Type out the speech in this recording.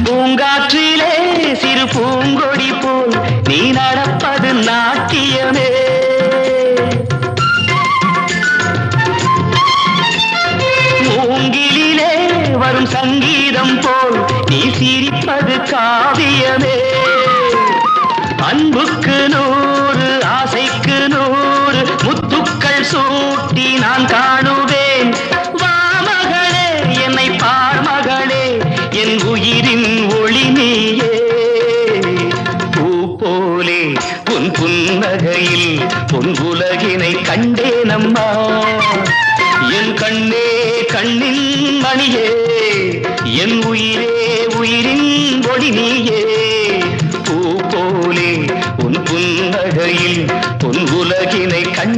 பூங்காற்றிலே சிறு பூங்கொடி போல் நீ நடப்பது நாட்டியமே. மூங்கிலே வரும் சங்கீதம் போல் நீ சிரிப்பது காவியமே. அன்புக்கு 100 ஆசைக்கு 100 முத்துக்கள் சூட்டி நான் காணுவேன். வா மகளே என்னை பார் மகளே என் உயிரின் ஒளி நீயே. பூ போலே உன் புன்னகையில் பொன் உலகினை கண்டேனம்மா. என் கண்ணே கண்ணின் மணியே என் உயிரே உயிரின் ஒளி நீயே. பூ போலே உன் புன்னகையில் பொன் உலகினை கண்டேனம்மா.